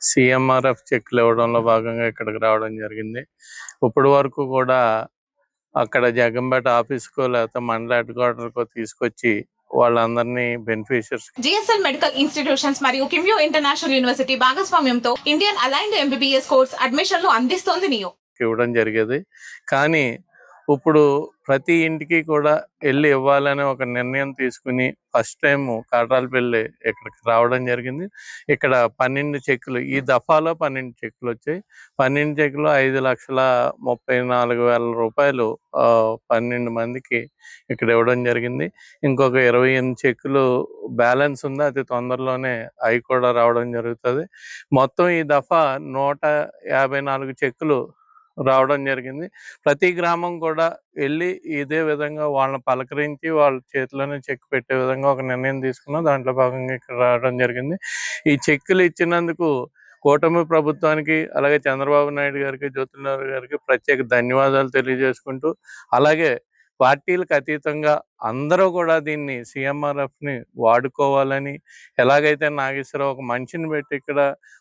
CMRF చెక్లు ఇవ్వడంలో భాగంగా ఇక్కడికి రావడం జరిగింది. ఇప్పటి వరకు కూడా అక్కడ జగంపేట ఆఫీస్‌కో లేకపోతే మండల హెడ్ క్వార్టర్‌కో తీసుకొచ్చి వాళ్ళందరినీ బెనిఫిషియర్స్ జిఎస్ఎల్ మెడికల్ ఇన్స్టిట్యూషన్స్ మరియు కిమ్యూ ఇంటర్నేషనల్ యూనివర్సిటీ భాగస్వామ్యంతో ఇండియన్ అలైన్డ్ ఎంబీబీఎస్ కోర్స్ అడ్మిషన్లు అందిస్తోంది నియో ఇవ్వడం జరిగేది. కానీ ఇప్పుడు ప్రతి ఇంటికి కూడా వెళ్ళి ఇవ్వాలనే ఒక నిర్ణయం తీసుకుని ఫస్ట్ టైం కాట్రాలపల్లి ఇక్కడికి రావడం జరిగింది. ఇక్కడ 12 చెక్కులు, ఈ దఫాలో 12 చెక్కులు వచ్చాయి. 12 చెక్కులు 5,34,000 రూపాయలు 12 మందికి ఇక్కడ ఇవ్వడం జరిగింది. ఇంకొక 28 చెక్కులు బ్యాలెన్స్ ఉంది, అది తొందరలోనే అవి కూడా రావడం జరుగుతుంది. మొత్తం ఈ దఫా 154 చెక్కులు రావడం జరిగింది. ప్రతి గ్రామం కూడా వెళ్ళి ఇదే విధంగా వాళ్ళని పలకరించి వాళ్ళ చేతిలోనే చెక్ పెట్టే విధంగా ఒక నిర్ణయం తీసుకున్నాం. దాంట్లో భాగంగా ఇక్కడ రావడం జరిగింది. ఈ చెక్కులు ఇచ్చినందుకు కూటమి ప్రభుత్వానికి, అలాగే చంద్రబాబు నాయుడు గారికి, జ్యోతిరావు గారికి ప్రత్యేక ధన్యవాదాలు తెలియజేసుకుంటూ, అలాగే పార్టీలకు అతీతంగా అందరూ కూడా దీన్ని సీఎంఆర్ఎఫ్ని వాడుకోవాలని, ఎలాగైతే నాగేశ్వరరావు ఒక మనిషిని పెట్టి ఇక్కడ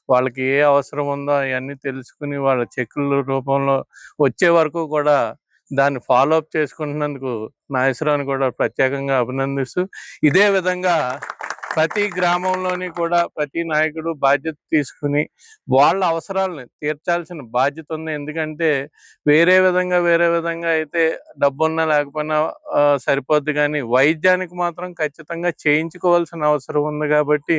వాళ్ళకి ఏ అవసరం ఉందో అవన్నీ తెలుసుకుని వాళ్ళ చెక్కుల రూపంలో వచ్చే వరకు కూడా దాన్ని ఫాలో అప్ చేసుకుంటున్నందుకు నాగేశ్వరరావుని కూడా ప్రత్యేకంగా అభినందిస్తూ, ఇదే విధంగా ప్రతి గ్రామంలోని కూడా ప్రతి నాయకుడు బాధ్యత తీసుకుని వాళ్ళ అవసరాలను తీర్చాల్సిన బాధ్యత ఉంది. ఎందుకంటే వేరే విధంగా అయితే డబ్బున్నా లేకపోయినా సరిపోద్ది, కానీ వైద్యానికి మాత్రం ఖచ్చితంగా చేయించుకోవాల్సిన అవసరం ఉంది. కాబట్టి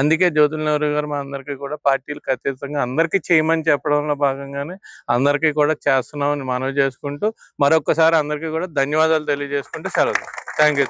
అందుకే జ్యోతిరావు గారు మా అందరికీ కూడా పార్టీలకు అతీతంగా అందరికీ చేయమని చెప్పడంలో భాగంగానే అందరికీ కూడా చేస్తున్నామని మనవి చేసుకుంటూ, మరొకసారి అందరికీ కూడా ధన్యవాదాలు తెలియజేసుకుంటూ సెలవు. Thank you.